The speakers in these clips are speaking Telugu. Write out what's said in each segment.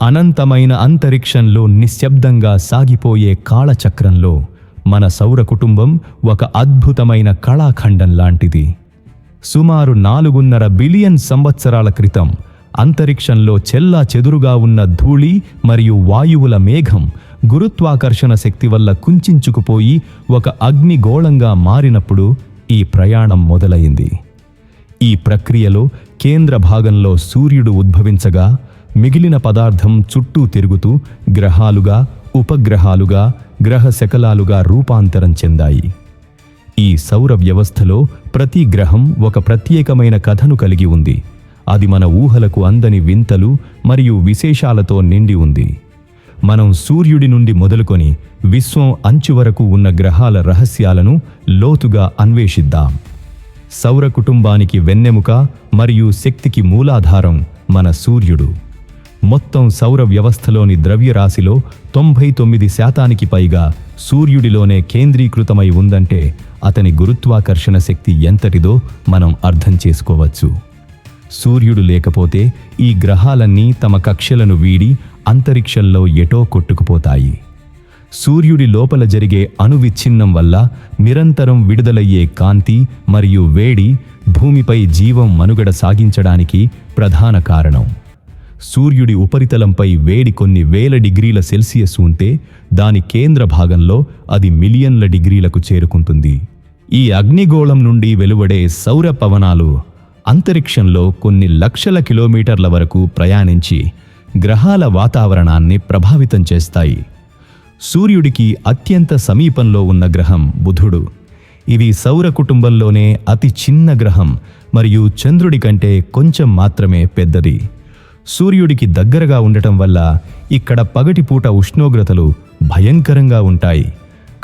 అనంతమైన అంతరిక్షంలో నిశ్శబ్దంగా సాగిపోయే కాలచక్రంలో మన సౌర కుటుంబం ఒక అద్భుతమైన కళాఖండం లాంటిది. సుమారు 4.5 బిలియన్ సంవత్సరాల క్రితం అంతరిక్షంలో చెల్లాచెదురుగా ఉన్న ధూళి మరియు వాయువుల మేఘం గురుత్వాకర్షణ శక్తి వల్ల కుంచించుకుపోయి ఒక అగ్నిగోళంగా మారినప్పుడు ఈ ప్రయాణం మొదలైంది. ఈ ప్రక్రియలో కేంద్ర భాగంలో సూర్యుడు ఉద్భవించగా మిగిలిన పదార్థం చుట్టూ తిరుగుతూ గ్రహాలుగా, ఉపగ్రహాలుగా, గ్రహ శకలాలుగా రూపాంతరం చెందాయి. ఈ సౌర వ్యవస్థలో ప్రతి గ్రహం ఒక ప్రత్యేకమైన కథను కలిగి ఉంది. అది మన ఊహలకు అందని వింతలు మరియు విశేషాలతో నిండి ఉంది. మనం సూర్యుడి నుండి మొదలుకొని విశ్వం అంచు వరకు ఉన్న గ్రహాల రహస్యాలను లోతుగా అన్వేషిద్దాం. సౌర కుటుంబానికి వెన్నెముక మరియు శక్తికి మూలాధారం మన సూర్యుడు. మొత్తం సౌర వ్యవస్థలోని ద్రవ్యరాశిలో 99% పైగా సూర్యుడిలోనే కేంద్రీకృతమై ఉందంటే అతని గురుత్వాకర్షణ శక్తి ఎంతటిదో మనం అర్థం చేసుకోవచ్చు. సూర్యుడు లేకపోతే ఈ గ్రహాలన్నీ తమ కక్షలను వీడి అంతరిక్షంలో ఎటో కొట్టుకుపోతాయి. సూర్యుడి లోపల జరిగే అణువిచ్ఛిన్నం వల్ల నిరంతరం విడుదలయ్యే కాంతి మరియు వేడి భూమిపై జీవం మనుగడ సాగించడానికి ప్రధాన కారణం. సూర్యుడి ఉపరితలంపై వేడి కొన్ని వేల డిగ్రీల సెల్సియస్ ఉంటే దాని కేంద్ర భాగంలో అది మిలియన్ల డిగ్రీలకు చేరుకుంటుంది. ఈ అగ్నిగోళం నుండి వెలువడే సౌర పవనాలు అంతరిక్షంలో కొన్ని లక్షల కిలోమీటర్ల వరకు ప్రయాణించి గ్రహాల వాతావరణాన్ని ప్రభావితం చేస్తాయి. సూర్యుడికి అత్యంత సమీపంలో ఉన్న గ్రహం బుధుడు. ఇది సౌర కుటుంబంలోనే అతి చిన్న గ్రహం మరియు చంద్రుడి కంటే కొంచెం మాత్రమే పెద్దది. సూర్యుడికి దగ్గరగా ఉండటం వల్ల ఇక్కడ పగటిపూట ఉష్ణోగ్రతలు భయంకరంగా ఉంటాయి.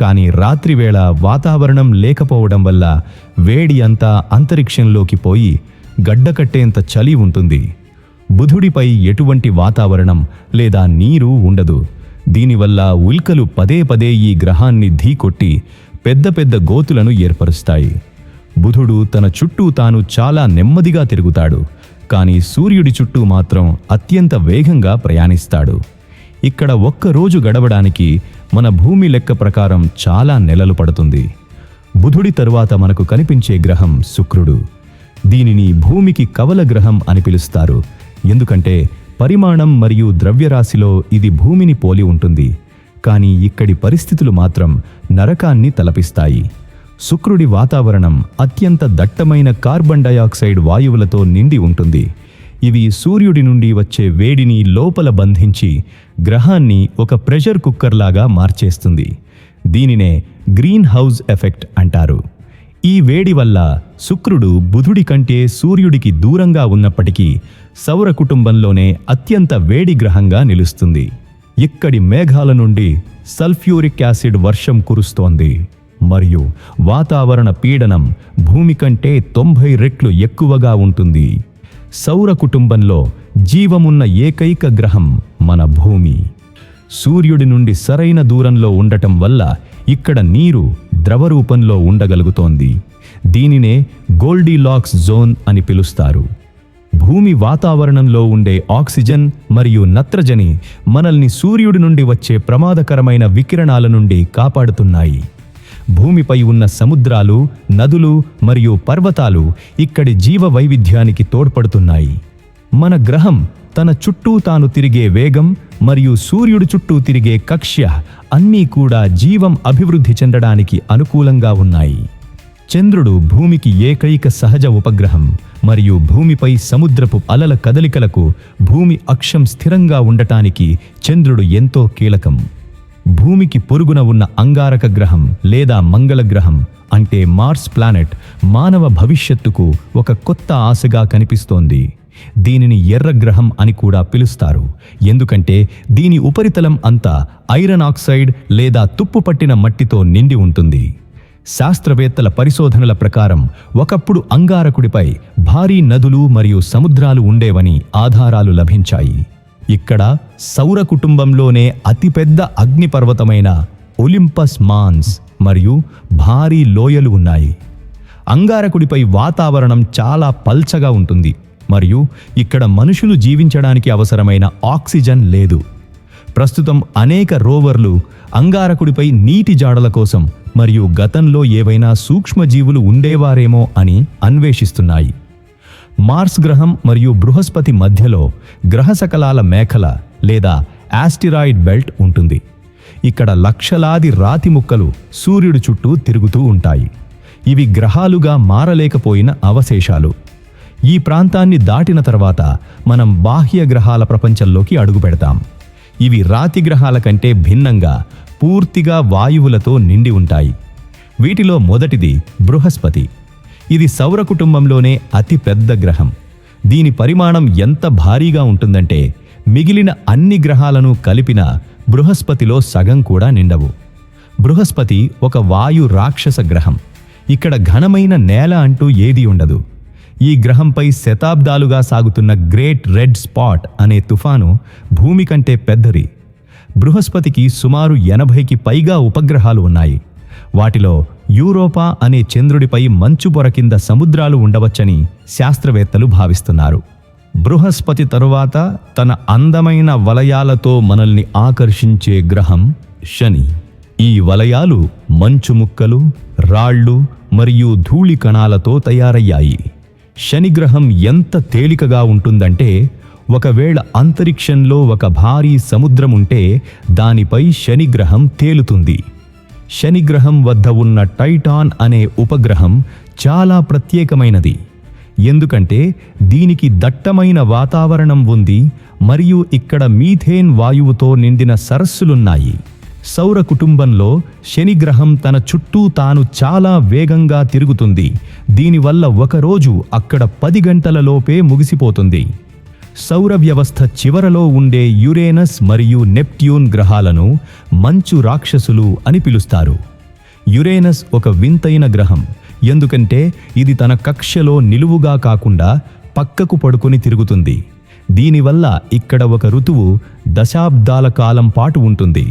కానీ రాత్రివేళ వాతావరణం లేకపోవడం వల్ల వేడి అంతా అంతరిక్షంలోకి పోయి గడ్డకట్టేంత చలి ఉంటుంది. బుధుడిపై ఎటువంటి వాతావరణం లేదా నీరు ఉండదు. దీనివల్ల ఉల్కలు పదే పదే ఈ గ్రహాన్ని ఢీకొట్టి పెద్ద పెద్ద గోతులను ఏర్పరుస్తాయి. బుధుడు తన చుట్టూ తాను చాలా నెమ్మదిగా తిరుగుతాడు, కానీ సూర్యుడి చుట్టూ మాత్రం అత్యంత వేగంగా ప్రయాణిస్తాడు. ఇక్కడ ఒక్కరోజు గడవడానికి మన భూమి లెక్క ప్రకారం చాలా నెలలు పడుతుంది. బుధుడి తరువాత మనకు కనిపించే గ్రహం శుక్రుడు. దీనిని భూమికి కవల గ్రహం అని పిలుస్తారు, ఎందుకంటే పరిమాణం మరియు ద్రవ్యరాశిలో ఇది భూమిని పోలి ఉంటుంది. కానీ ఇక్కడి పరిస్థితులు మాత్రం నరకాన్ని తలపిస్తాయి. శుక్రుడి వాతావరణం అత్యంత దట్టమైన కార్బన్ డయాక్సైడ్ వాయువులతో నిండి ఉంటుంది. ఇవి సూర్యుడి నుండి వచ్చే వేడిని లోపల బంధించి గ్రహాన్ని ఒక ప్రెషర్ కుక్కర్ లాగా మార్చేస్తుంది. దీనినే గ్రీన్ హౌస్ ఎఫెక్ట్ అంటారు. ఈ వేడి వల్ల శుక్రుడు బుధుడి కంటే సూర్యుడికి దూరంగా ఉన్నప్పటికీ సౌర కుటుంబంలోనే అత్యంత వేడి గ్రహంగా నిలుస్తుంది. ఇక్కడి మేఘాల నుండి సల్ఫ్యూరిక్ యాసిడ్ వర్షం కురుస్తోంది మరియు వాతావరణ పీడనం భూమి కంటే 90 రెట్లు ఎక్కువగా ఉంటుంది. సౌర కుటుంబంలో జీవమున్న ఏకైక గ్రహం మన భూమి. సూర్యుడి నుండి సరైన దూరంలో ఉండటం వల్ల ఇక్కడ నీరు ద్రవ రూపంలో ఉండగలుగుతోంది. దీనినే గోల్డీలాక్స్ జోన్ అని పిలుస్తారు. భూమి వాతావరణంలో ఉండే ఆక్సిజన్ మరియు నత్రజని మనల్ని సూర్యుడి నుండి వచ్చే ప్రమాదకరమైన వికిరణాల నుండి కాపాడుతున్నాయి. భూమిపై ఉన్న సముద్రాలు, నదులు మరియు పర్వతాలు ఇక్కడి జీవ వైవిధ్యానికి తోడ్పడుతున్నాయి. మన గ్రహం తన చుట్టూ తాను తిరిగే వేగం మరియు సూర్యుడి చుట్టూ తిరిగే కక్ష్య అన్నీ కూడా జీవం అభివృద్ధి చెందడానికి అనుకూలంగా ఉన్నాయి. చంద్రుడు భూమికి ఏకైక సహజ ఉపగ్రహం మరియు భూమిపై సముద్రపు అలల కదలికలకు భూమి అక్షం స్థిరంగా ఉండటానికి చంద్రుడు ఎంతో కీలకం. భూమికి పొరుగున ఉన్న అంగారక గ్రహం లేదా మంగళ గ్రహం అంటే మార్స్ ప్లానెట్ మానవ భవిష్యత్తుకు ఒక కొత్త ఆశగా కనిపిస్తోంది. దీనిని ఎర్ర గ్రహం అని కూడా పిలుస్తారు, ఎందుకంటే దీని ఉపరితలం అంతా ఐరన్ ఆక్సైడ్ లేదా తుప్పు పట్టిన మట్టితో నిండి ఉంటుంది. శాస్త్రవేత్తల పరిశోధనల ప్రకారం ఒకప్పుడు అంగారకుడిపై భారీ నదులు మరియు సముద్రాలు ఉండేవని ఆధారాలు లభించాయి. ఇక్కడ సౌర కుటుంబంలోనే అతిపెద్ద అగ్నిపర్వతమైన ఒలింపస్ మాన్స్ మరియు భారీ లోయలు ఉన్నాయి. అంగారకుడిపై వాతావరణం చాలా పల్చగా ఉంటుంది, మరియు ఇక్కడ మనుషులు జీవించడానికి అవసరమైన ఆక్సిజన్ లేదు. ప్రస్తుతం అనేక రోవర్లు అంగారకుడిపై నీటి జాడల కోసం మరియు గతంలో ఏవైనా సూక్ష్మజీవులు ఉండేవారేమో అని అన్వేషిస్తున్నాయి. మార్స్ గ్రహం మరియు బృహస్పతి మధ్యలో గ్రహశకలాల మేఖల లేదా ఆస్టిరాయిడ్ బెల్ట్ ఉంటుంది. ఇక్కడ లక్షలాది రాతి ముక్కలు సూర్యుడి చుట్టూ తిరుగుతూ ఉంటాయి. ఇవి గ్రహాలుగా మారలేకపోయిన అవశేషాలు. ఈ ప్రాంతాన్ని దాటిన తర్వాత మనం బాహ్య గ్రహాల ప్రపంచంలోకి అడుగుపెడతాం. ఇవి రాతి గ్రహాల కంటే భిన్నంగా పూర్తిగా వాయువులతో నిండి ఉంటాయి. వీటిలో మొదటిది బృహస్పతి. ఇది సౌర కుటుంబంలోనే అతి పెద్ద గ్రహం. దీని పరిమాణం ఎంత భారీగా ఉంటుందంటే మిగిలిన అన్ని గ్రహాలను కలిపిన బృహస్పతిలో సగం కూడా నిండవు. బృహస్పతి ఒక వాయు రాక్షస గ్రహం. ఇక్కడ ఘనమైన నేల అంటూ ఏదీ ఉండదు. ఈ గ్రహంపై శతాబ్దాలుగా సాగుతున్న గ్రేట్ రెడ్ స్పాట్ అనే తుఫాను భూమి కంటే పెద్దది. బృహస్పతికి సుమారు 80కి పైగా ఉపగ్రహాలు ఉన్నాయి. వాటిలో యూరోపా అనే చంద్రుడిపై మంచు పొర కింద సముద్రాలు ఉండవచ్చని శాస్త్రవేత్తలు భావిస్తున్నారు. బృహస్పతి తరువాత తన అందమైన వలయాలతో మనల్ని ఆకర్షించే గ్రహం శని. ఈ వలయాలు మంచు ముక్కలు, రాళ్ళు మరియు ధూళి కణాలతో తయారయ్యాయి. శని గ్రహం ఎంత తేలికగా ఉంటుందంటే ఒకవేళ అంతరిక్షంలో ఒక భారీ సముద్రం ఉంటే దానిపై శని గ్రహం తేలుతుంది. శని గ్రహం వద్ద ఉన్న టైటాన్ అనే ఉపగ్రహం చాలా ప్రత్యేకమైనది. ఎందుకంటే దీనికి దట్టమైన వాతావరణం ఉంది మరియు ఇక్కడ మీథేన్ వాయువుతో నిండిన సరస్సులున్నాయి. సౌర కుటుంబంలో శని గ్రహం తన చుట్టూ తాను చాలా వేగంగా తిరుగుతుంది. దీనివల్ల ఒకరోజు అక్కడ 10 గంటలలోపే ముగిసిపోతుంది. సౌర వ్యవస్థ చివరలో ఉండే యురేనస్ మరియు నెప్ట్యూన్ గ్రహాలను మంచు రాక్షసులు అని పిలుస్తారు. యురేనస్ ఒక వింతైన గ్రహం. ఎందుకంటే ఇది తన కక్షలో నిలువుగా కాకుండా పక్కకు పడుకొని తిరుగుతుంది. దీనివల్ల ఇక్కడ ఒక ఋతువు దశాబ్దాల కాలం పాటు ఉంటుంది.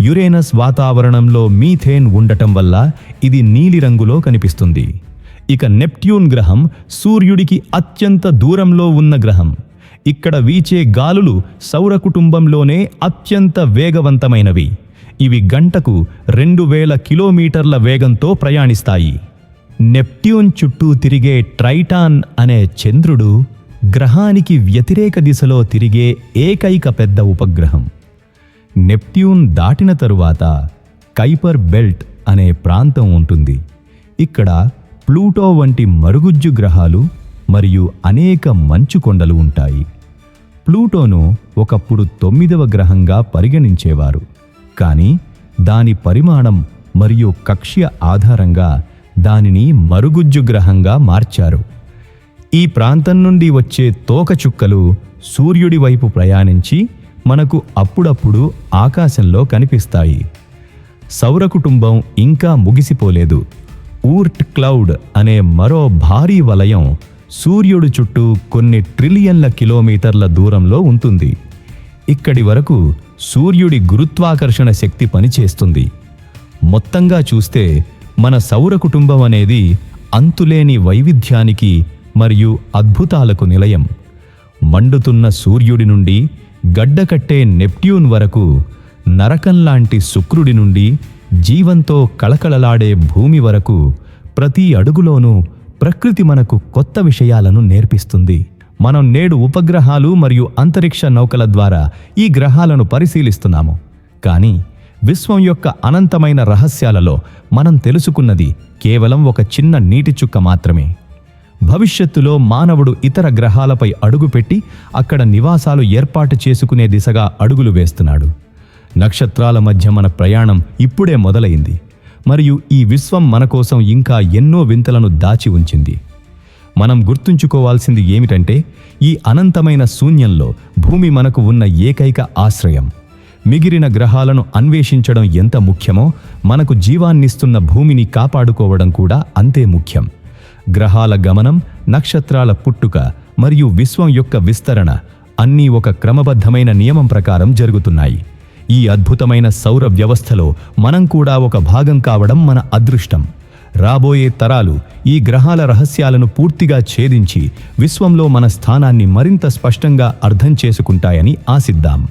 యురేనస్ వాతావరణంలో మీథేన్ ఉండటం వల్ల ఇది నీలిరంగులో కనిపిస్తుంది. ఇక నెప్ట్యూన్ గ్రహం సూర్యుడికి అత్యంత దూరంలో ఉన్న గ్రహం. ఇక్కడ వీచే గాలులు సౌర కుటుంబంలోనే అత్యంత వేగవంతమైనవి. ఇవి గంటకు 2000 కిలోమీటర్ల వేగంతో ప్రయాణిస్తాయి. నెప్ట్యూన్ చుట్టూ తిరిగే ట్రైటాన్ అనే చంద్రుడు గ్రహానికి వ్యతిరేక దిశలో తిరిగే ఏకైక పెద్ద ఉపగ్రహం. నెప్ట్యూన్ దాటిన తరువాత కైపర్ బెల్ట్ అనే ప్రాంతం ఉంటుంది. ఇక్కడ ప్లూటో వంటి మరుగుజ్జు గ్రహాలు మరియు అనేక మంచు కొండలు ఉంటాయి. ప్లూటోను ఒకప్పుడు 9వ గ్రహంగా పరిగణించేవారు. కానీ దాని పరిమాణం మరియు కక్ష్య ఆధారంగా దానిని మరుగుజ్జు గ్రహంగా మార్చారు. ఈ ప్రాంతం నుండి వచ్చే తోకచుక్కలు సూర్యుడి వైపు ప్రయాణించి మనకు అప్పుడప్పుడు ఆకాశంలో కనిపిస్తాయి. సౌర కుటుంబం ఇంకా ముగిసిపోలేదు. ఊర్ట్ క్లౌడ్ అనే మరో భారీ వలయం సూర్యుడు చుట్టూ కొన్ని ట్రిలియన్ల కిలోమీటర్ల దూరంలో ఉంటుంది. ఇక్కడి వరకు సూర్యుడి గురుత్వాకర్షణ శక్తి పనిచేస్తుంది. మొత్తంగా చూస్తే మన సౌర కుటుంబం అనేది అంతులేని వైవిధ్యానికి మరియు అద్భుతాలకు నిలయం. మండుతున్న సూర్యుడి నుండి గడ్డకట్టే నెప్ట్యూన్ వరకు, నరకంలాంటి శుక్రుడి నుండి జీవంతో కళకళలాడే భూమి వరకు ప్రతి అడుగులోనూ ప్రకృతి మనకు కొత్త విషయాలను నేర్పిస్తుంది. మనం నేడు ఉపగ్రహాలు మరియు అంతరిక్ష నౌకల ద్వారా ఈ గ్రహాలను పరిశీలిస్తున్నాము. కానీ విశ్వం యొక్క అనంతమైన రహస్యాలలో మనం తెలుసుకున్నది కేవలం ఒక చిన్న నీటి చుక్క మాత్రమే. భవిష్యత్తులో మానవుడు ఇతర గ్రహాలపై అడుగుపెట్టి అక్కడ నివాసాలు ఏర్పాటు చేసుకునే దిశగా అడుగులు వేస్తున్నాడు. నక్షత్రాల మధ్య మన ప్రయాణం ఇప్పుడే మొదలైంది మరియు ఈ విశ్వం మన కోసం ఇంకా ఎన్నో వింతలను దాచి ఉంచింది. మనం గుర్తుంచుకోవాల్సింది ఏమిటంటే ఈ అనంతమైన శూన్యంలో భూమి మనకు ఉన్న ఏకైక ఆశ్రయం. మిగిలిన గ్రహాలను అన్వేషించడం ఎంత ముఖ్యమో మనకు జీవాన్నిస్తున్న భూమిని కాపాడుకోవడం కూడా అంతే ముఖ్యం. గ్రహాల గమనం, నక్షత్రాల పుట్టుక మరియు విశ్వం యొక్క విస్తరణ అన్నీ ఒక క్రమబద్ధమైన నియమం ప్రకారం జరుగుతున్నాయి. ఈ అద్భుతమైన సౌర వ్యవస్థలో మనం కూడా ఒక భాగం కావడం మన అదృష్టం. రాబోయే తరాలు ఈ గ్రహాల రహస్యాలను పూర్తిగా ఛేదించి విశ్వంలో మన స్థానాన్ని మరింత స్పష్టంగా అర్థం చేసుకుంటాయని ఆశిద్దాం.